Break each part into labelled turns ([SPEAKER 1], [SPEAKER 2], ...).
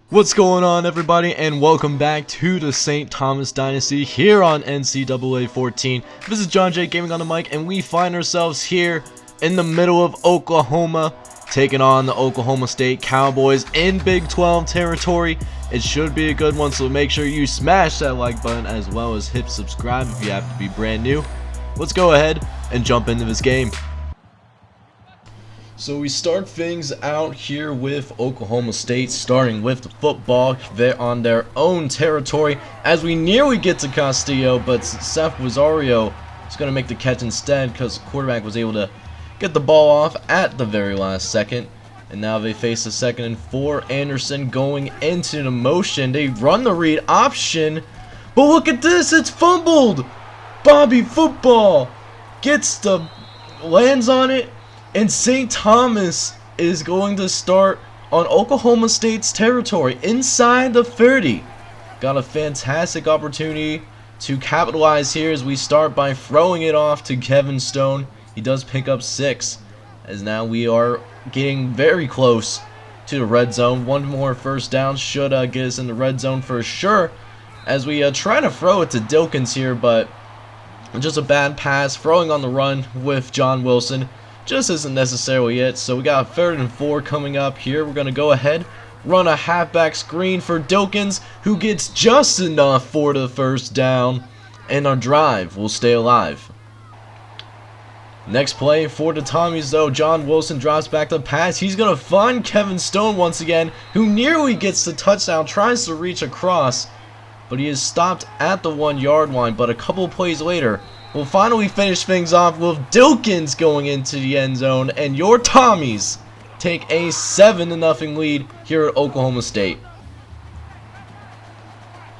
[SPEAKER 1] What's going on, everybody, and welcome back to the St. Thomas Dynasty here on NCAA 14. This is John J Gaming on the mic, and we find ourselves here in the middle of Oklahoma, taking on the Oklahoma State Cowboys in Big 12 territory. It should be a good one, so make sure you smash that like button as well as hit subscribe if you have to be brand new. Let's go ahead and jump into this game. So we start things out here with Oklahoma State, starting with the football. They're on their own territory as we nearly get to Castillo, but Seth Rosario is going to make the catch instead because the quarterback was able to get the ball off at the very last second. And now they face a 2nd and 4. Anderson going into the motion. They run the read option, but look at this, it's fumbled. Bobby Football lands on it. And St. Thomas is going to start on Oklahoma State's territory inside the 30. Got a fantastic opportunity to capitalize here as we start by throwing it off to Kevin Stone. He does pick up 6 as now we are getting very close to the red zone. One more first down should get us in the red zone for sure as we try to throw it to Dilkins here, but just a bad pass. Throwing on the run with John Wilson just isn't necessarily it. So we got a 3rd and 4 coming up here. We're going to go ahead, run a halfback screen for Dilkins, who gets just enough for the first down, and our drive will stay alive. Next play for the Tommies though, John Wilson drops back the pass. He's going to find Kevin Stone once again, who nearly gets the touchdown, tries to reach across, but he is stopped at the 1-yard line. But a couple plays later, we'll finally finish things off with Dilkins going into the end zone, and your Tommies take a 7-0 lead here at Oklahoma State.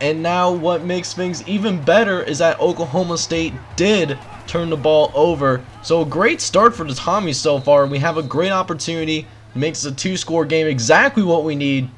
[SPEAKER 1] And now what makes things even better is that Oklahoma State did turn the ball over. So a great start for the Tommies so far, and we have a great opportunity to make this a 2-score game, exactly what we need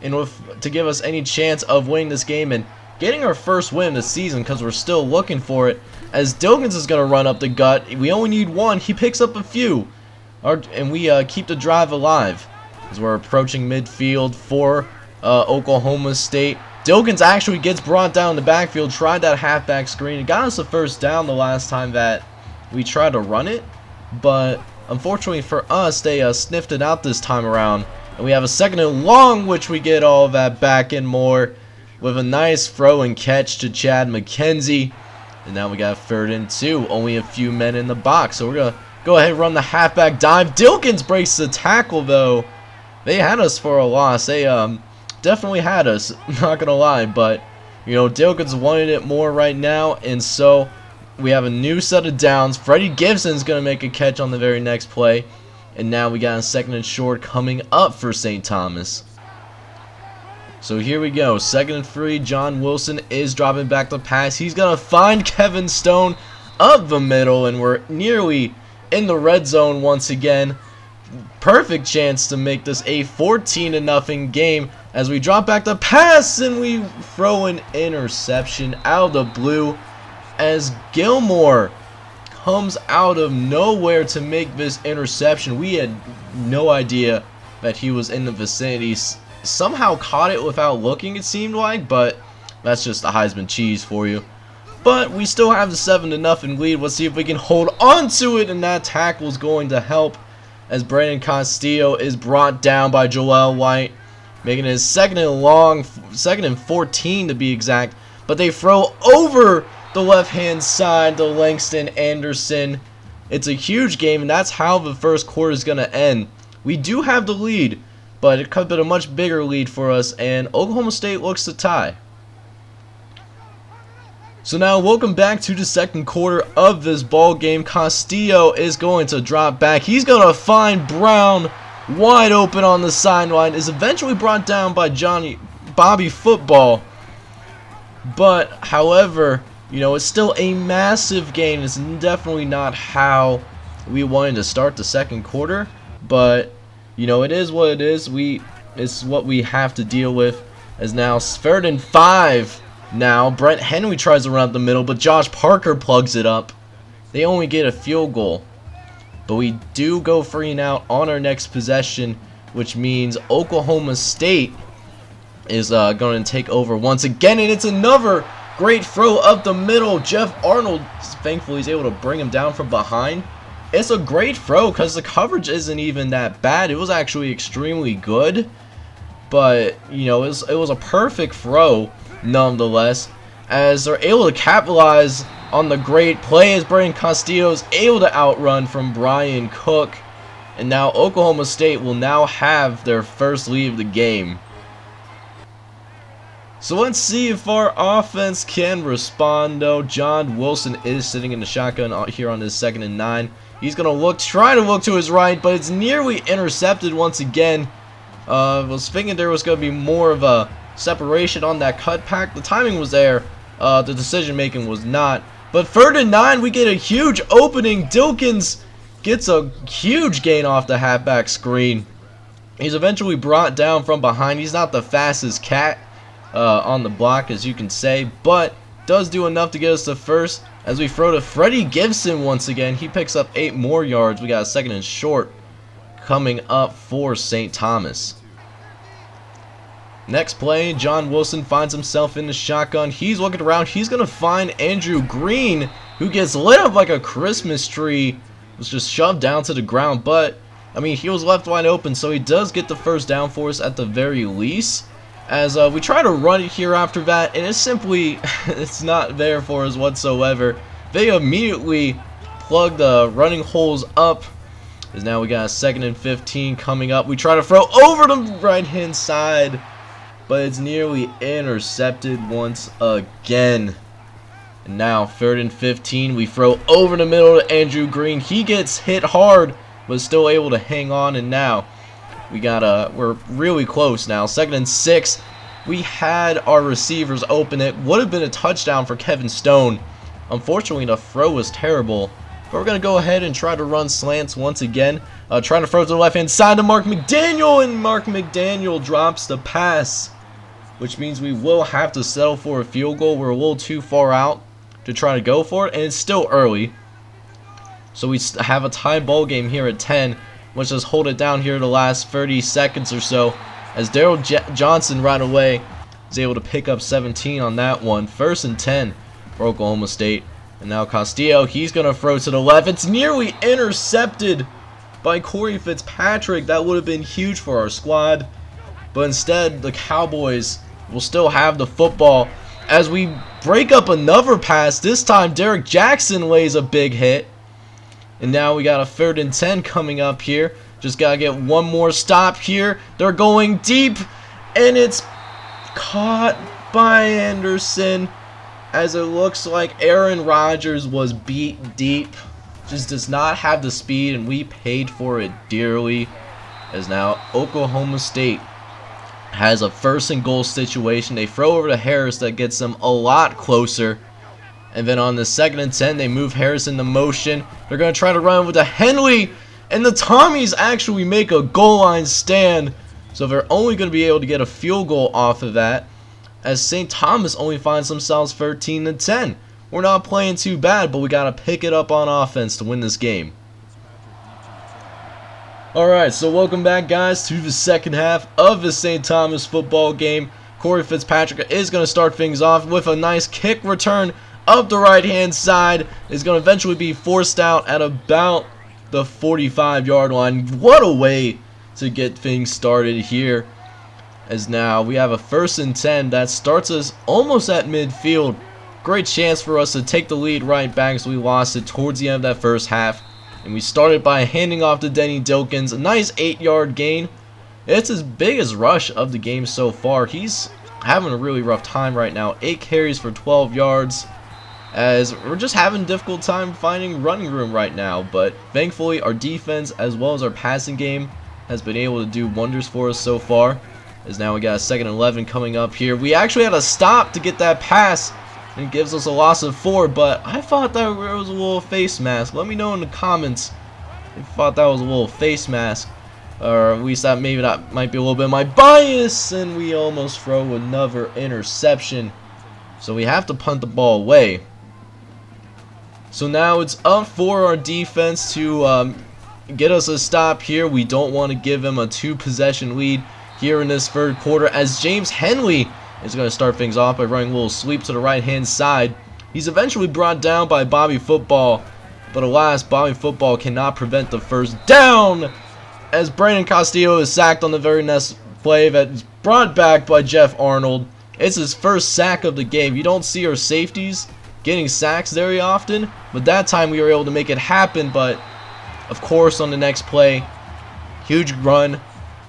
[SPEAKER 1] in order to give us any chance of winning this game and getting our first win of the season, because we're still looking for it. As Dilkins is going to run up the gut, we only need one. He picks up a few, and we keep the drive alive as we're approaching midfield for Oklahoma State. Dilkins actually gets brought down in the backfield, tried that halfback screen. It got us a first down the last time that we tried to run it, but unfortunately for us, they sniffed it out this time around. And we have a 2nd and long, which we get all of that back and more with a nice throw and catch to Chad McKenzie. And now we got a 3rd and 2, only a few men in the box. So we're going to go ahead and run the halfback dive. Dilkins breaks the tackle, though. They had us for a loss. They definitely had us, not going to lie. But, you know, Dilkins wanted it more right now. And so we have a new set of downs. Freddie Gibson's going to make a catch on the very next play. And now we got a 2nd and short coming up for St. Thomas. So here we go, 2nd and 3. John Wilson is dropping back the pass. He's going to find Kevin Stone up the middle, and we're nearly in the red zone once again. Perfect chance to make this a 14-0 game as we drop back the pass, and we throw an interception out of the blue as Gilmore comes out of nowhere to make this interception. We had no idea that he was in the vicinity. Somehow caught it without looking, it seemed like, but that's just the Heisman cheese for you. But we still have the 7-0 lead. Let's see if we can hold on to it, and that tackle is going to help as Brandon Castillo is brought down by Joel White, making it his 2nd and long, 2nd and 14 to be exact. But they throw over the left-hand side to Langston Anderson. It's a huge game, and that's how the first quarter is going to end. We do have the lead, but it could have been a much bigger lead for us, and Oklahoma State looks to tie. So now, welcome back to the 2nd quarter of this ball game. Castillo is going to drop back. He's going to find Brown wide open on the sideline. Is eventually brought down by Bobby Football. But, however, you know, it's still a massive gain. It's definitely not how we wanted to start the 2nd quarter, but you know, it is what it is. It's what we have to deal with. As now 3rd and 5. Now Brent Henry tries to run up the middle, but Josh Parker plugs it up. They only get a field goal. But we do go 3 and out on our next possession, which means Oklahoma State is going to take over once again, and it's another great throw up the middle. Jeff Arnold, thankfully, is able to bring him down from behind. It's a great throw because the coverage isn't even that bad. It was actually extremely good, but you know, it was a perfect throw nonetheless, as they're able to capitalize on the great play as Brian Castillo is able to outrun from Brian Cook, and now Oklahoma State will now have their first lead of the game. So let's see if our offense can respond though. John Wilson is sitting in the shotgun here on his 2nd and 9. He's going to try to look to his right, but it's nearly intercepted once again. I was thinking there was going to be more of a separation on that cutback. The timing was there. The decision making was not. But 3rd and 9, we get a huge opening. Dilkins gets a huge gain off the halfback screen. He's eventually brought down from behind. He's not the fastest cat on the block, as you can say, but does do enough to get us to first as we throw to Freddie Gibson once again. He picks up 8 more yards. We got a 2nd and short coming up for St. Thomas. Next play, John Wilson finds himself in the shotgun. He's looking around. He's going to find Andrew Green, who gets lit up like a Christmas tree. Was just shoved down to the ground, but I mean, he was left wide open, so he does get the first down for us at the very least. As we try to run it here after that, and it's simply, it's not there for us whatsoever. They immediately plug the running holes up, as now we got a 2nd and 15 coming up. We try to throw over the right-hand side, but it's nearly intercepted once again. And now 3rd and 15, we throw over the middle to Andrew Green. He gets hit hard, but still able to hang on, and now we got we're really close now. 2nd and 6. We had our receivers open. It would have been a touchdown for Kevin Stone. Unfortunately, the throw was terrible. But we're going to go ahead and try to run slants once again. Trying to throw to the left-hand side to Mark McDaniel, and Mark McDaniel drops the pass, which means we will have to settle for a field goal. We're a little too far out to try to go for it, and it's still early. So we have a tie ball game here at 10. Let's just hold it down here the last 30 seconds or so, as Daryl Johnson right away is able to pick up 17 on that one. 1st and 10 for Oklahoma State. And now Castillo, he's going to throw to the left. It's nearly intercepted by Corey Fitzpatrick. That would have been huge for our squad. But instead, the Cowboys will still have the football as we break up another pass. This time, Derek Jackson lays a big hit. And now we got a 3rd and 10 coming up here. Just got to get one more stop here. They're going deep, and it's caught by Anderson, as it looks like Aaron Rodgers was beat deep. Just does not have the speed, and we paid for it dearly, as now Oklahoma State has a 1st and goal situation. They throw over to Harris. That gets them a lot closer. And then on the 2nd and 10, they move Harris into motion. They're going to try to run with a Henley. And the Tommies actually make a goal line stand. So they're only going to be able to get a field goal off of that, as St. Thomas only finds themselves 13 to 10. We're not playing too bad, but we got to pick it up on offense to win this game. Alright, so welcome back, guys, to the 2nd half of the St. Thomas football game. Corey Fitzpatrick is going to start things off with a nice kick return up the right-hand side. Is going to eventually be forced out at about the 45-yard line. What a way to get things started here, as now we have a 1st and 10 that starts us almost at midfield. Great chance for us to take the lead right back, as we lost it towards the end of that 1st half. And we started by handing off to Denny Dilkins. A nice 8-yard gain. It's his biggest rush of the game so far. He's having a really rough time right now. 8 carries for 12 yards. As we're just having a difficult time finding running room right now. But thankfully, our defense as well as our passing game has been able to do wonders for us so far. As now we got a 2nd and 11 coming up here. We actually had to stop to get that pass. And it gives us a loss of 4. But I thought that was a little face mask. Let me know in the comments if you thought that was a little face mask. Or at least that maybe that might be a little bit of my bias. And we almost throw another interception. So we have to punt the ball away. So now it's up for our defense to get us a stop here. We don't want to give them a 2-possession lead. here in this third quarter, as James Henley is going to start things off by running a little sweep to the right-hand side. He's eventually brought down by Bobby Football, but alas, Bobby Football cannot prevent the first down, as Brandon Castillo is sacked on the very next play that's brought back by Jeff Arnold. It's his first sack of the game. You don't see our safeties getting sacks very often, but that time we were able to make it happen. But of course, on the next play, huge run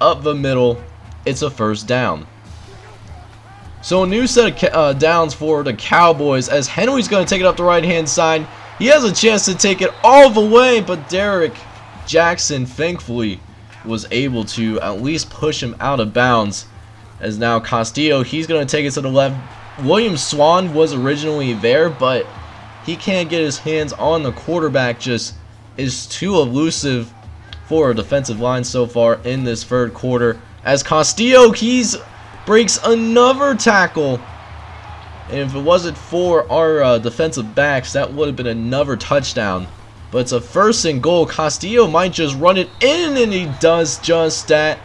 [SPEAKER 1] up the middle, it's a first down. So a new set of downs for the Cowboys, as Henry's going to take it up the right-hand side. He has a chance to take it all the way, but Derek Jackson thankfully was able to at least push him out of bounds. As now Castillo, he's going to take it to the left. William Swan was originally there, but he can't get his hands on the quarterback, just is too elusive for a defensive line so far in this third quarter. As Castillo, breaks another tackle. And if it wasn't for our defensive backs, that would have been another touchdown. But it's a 1st and goal. Castillo might just run it in, and he does just that.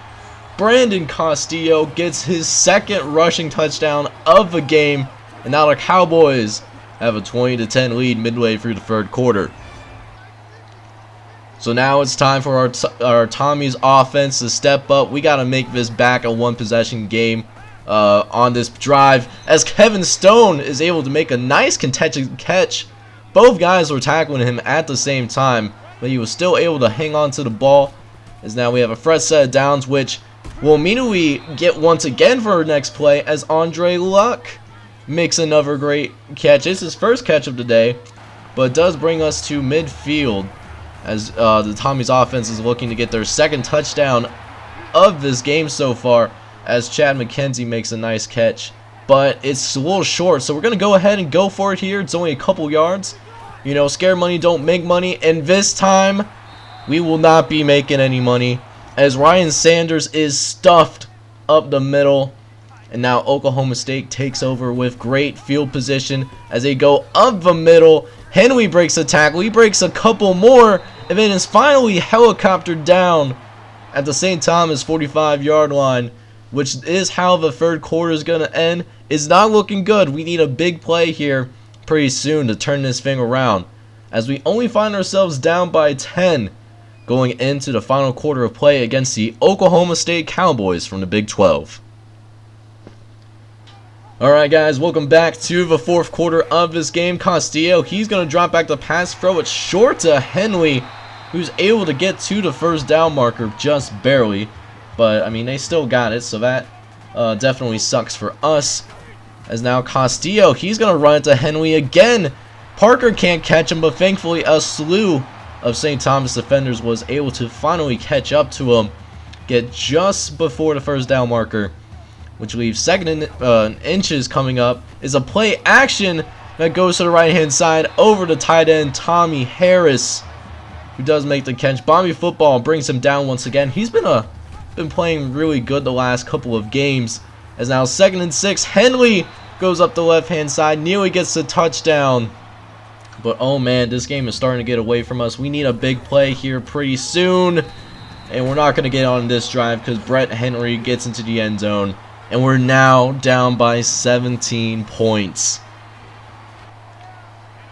[SPEAKER 1] Brandon Castillo gets his 2nd rushing touchdown of the game, and now the Cowboys have a 20-10 lead midway through the third quarter. So now it's time for our Tommies offense to step up. We got to make this back a one-possession game on this drive, as Kevin Stone is able to make a nice contested catch. Both guys were tackling him at the same time, but he was still able to hang on to the ball. As now we have a fresh set of downs, which will immediately get once again for our next play, as Andre Luck makes another great catch. It's his first catch of the day, but it does bring us to midfield, as the Tommies offense is looking to get their 2nd touchdown of this game so far, as Chad McKenzie makes a nice catch. But it's a little short, so we're going to go ahead and go for it here. It's only a couple yards. You know, scare money don't make money, and this time we will not be making any money, as Ryan Sanders is stuffed up the middle. And now Oklahoma State takes over with great field position as they go up the middle. Henry breaks a tackle. He breaks a couple more, and then is finally helicoptered down at the St. Thomas 45-yard line, which is how the third quarter is going to end. It's not looking good. We need a big play here pretty soon to turn this thing around, as we only find ourselves down by 10 going into the final quarter of play against the Oklahoma State Cowboys from the Big 12. Alright guys, welcome back to the fourth quarter of this game. Castillo, he's going to drop back the pass, throw it short to Henley, who's able to get to the first down marker just barely. But, I mean, they still got it, so that definitely sucks for us. As now Castillo, he's going to run it to Henley again. Parker can't catch him, but thankfully a slew of St. Thomas defenders was able to finally catch up to him, get just before the first down marker, which leaves 2nd and inches coming up. Is a play action that goes to the right-hand side over the tight end, Tommy Harris, who does make the catch. Bobby Football brings him down once again. He's been playing really good the last couple of games. As now 2nd and 6, Henley goes up the left-hand side. Neely gets the touchdown. But oh man, this game is starting to get away from us. We need a big play here pretty soon. And we're not going to get on this drive because Brett Henry gets into the end zone. And we're now down by 17 points.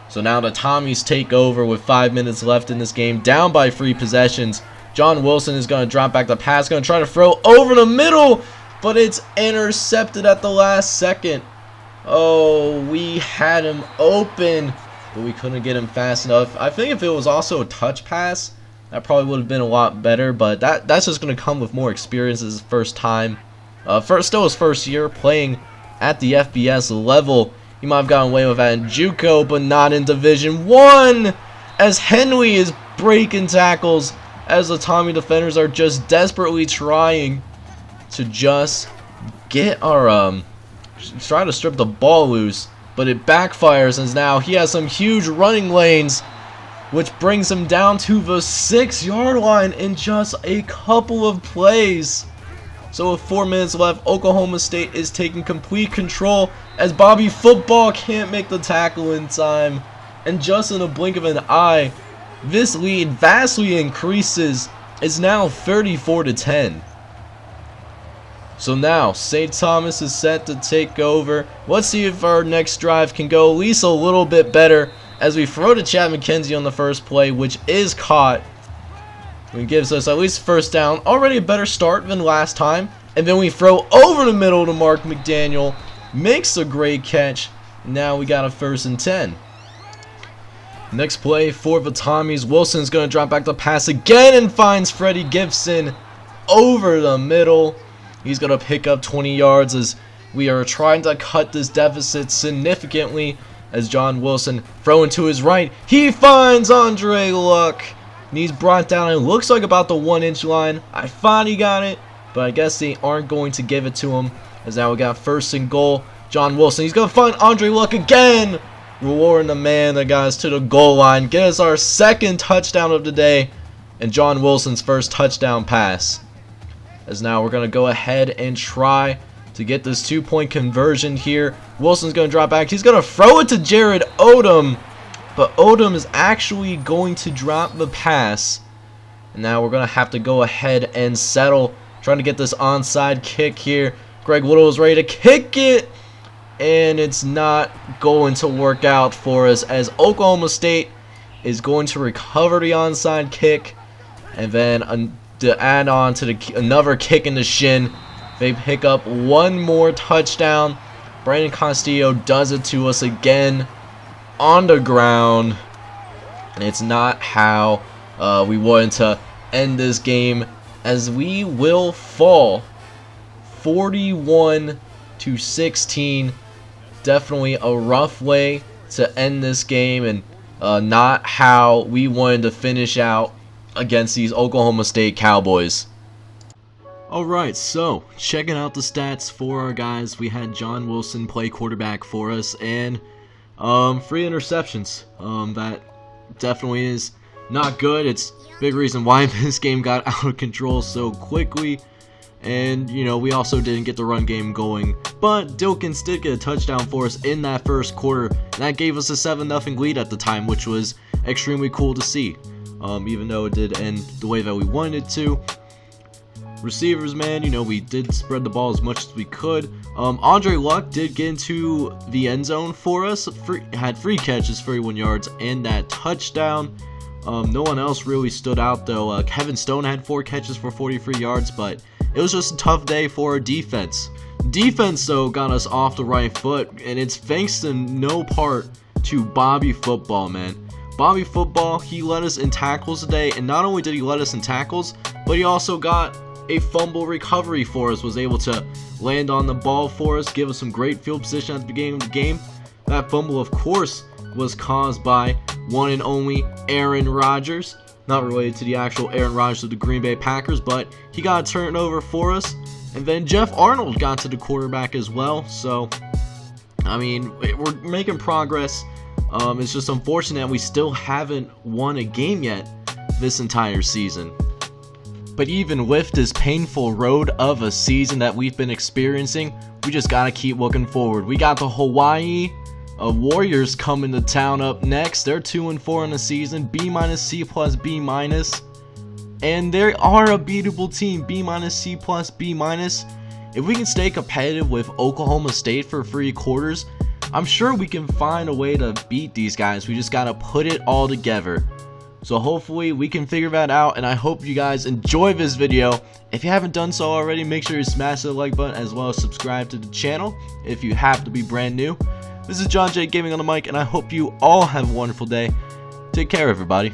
[SPEAKER 1] So now the Tommies take over with 5 minutes left in this game, down by 3 possessions. John Wilson is going to drop back the pass, going to try to throw over the middle, but it's intercepted at the last second. Oh, we had him open, but we couldn't get him fast enough. I think if it was also a touch pass, that probably would have been a lot better, but that's just going to come with more experience. As his first time. Still his first year playing at the FBS level. He might have gotten away with that in JUCO, but not in Division 1, as Henley is breaking tackles, as the Tommy defenders are just desperately trying to just get our try to strip the ball loose, but it backfires, as now he has some huge running lanes, which brings him down to the 6-yard line in just a couple of plays. So with 4 minutes left, Oklahoma State is taking complete control, as Bobby Football can't make the tackle in time. And just in a blink of an eye, this lead vastly increases. It's now 34-10. So now St. Thomas is set to take over. Let's see if our next drive can go at least a little bit better as we throw to Chad McKenzie on the first play, which is caught. It gives us at least first down. Already a better start than last time. And then we throw over the middle to Mark McDaniel. Makes a great catch. Now we got a 1st and 10. Next play for the Tommies. Wilson's going to drop back the pass again and finds Freddie Gibson over the middle. He's going to pick up 20 yards as we are trying to cut this deficit significantly as John Wilson throwing to his right. He finds Andre Luck. And he's brought down, it looks like about the 1-inch line. I thought he got it, but I guess they aren't going to give it to him as now we got 1st and goal. John Wilson, he's going to find Andre Luck again. Rewarding the man that got us to the goal line. Get us our 2nd touchdown of the day and John Wilson's 1st touchdown pass. As now we're going to go ahead and try to get this 2-point conversion here. Wilson's going to drop back. He's going to throw it to Jared Odom. But Odom is actually going to drop the pass. And now we're going to have to go ahead and settle. Trying to get this onside kick here. Greg Little is ready to kick it. And it's not going to work out for us as Oklahoma State is going to recover the onside kick. And then to add on to another kick in the shin, they pick up one more touchdown. Brandon Castillo does it to us again on the ground. And it's not how we wanted to end this game as we will fall 41-16. Definitely a rough way to end this game and not how we wanted to finish out against these Oklahoma State Cowboys. Alright, so checking out the stats for our guys. We had John Wilson play quarterback for us and 3 interceptions. That definitely is not good. It's a big reason why this game got out of control so quickly. And, you know, we also didn't get the run game going. But Dilkins did get a touchdown for us in that first quarter. And that gave us a 7-0 lead at the time, which was extremely cool to see. Even though it did end the way that we wanted it to. Receivers, man, you know, we did spread the ball as much as we could. Andre Luck did get into the end zone for us. Had 3 catches, 31 yards, and that touchdown. No one else really stood out, though. Kevin Stone had 4 catches for 43 yards, but it was just a tough day for our defense. Defense, though, got us off the right foot, and it's thanks to no part to Bobby Football, man. Bobby Football, he led us in tackles today, and not only did he lead us in tackles, but he also got a fumble recovery for us, was able to land on the ball for us, give us some great field position at the beginning of the game. That fumble, of course, was caused by one and only Aaron Rodgers. Not related to the actual Aaron Rodgers of the Green Bay Packers, but he got a turnover for us. And then Jeff Arnold got to the quarterback as well. So, I mean, we're making progress. It's just unfortunate we still haven't won a game yet this entire season. But even with this painful road of a season that we've been experiencing, we just gotta keep looking forward. We got the Hawaii Warriors coming to town up next. They're 2-4 in the season, B-, C+, B-. And they are a beatable team, B-, C+, B-. If we can stay competitive with Oklahoma State for 3 quarters, I'm sure we can find a way to beat these guys. We just gotta put it all together. So hopefully we can figure that out, and I hope you guys enjoy this video. If you haven't done so already, make sure you smash the like button as well as subscribe to the channel if you have to be brand new. This is John J Gaming on the mic, and I hope you all have a wonderful day. Take care, everybody.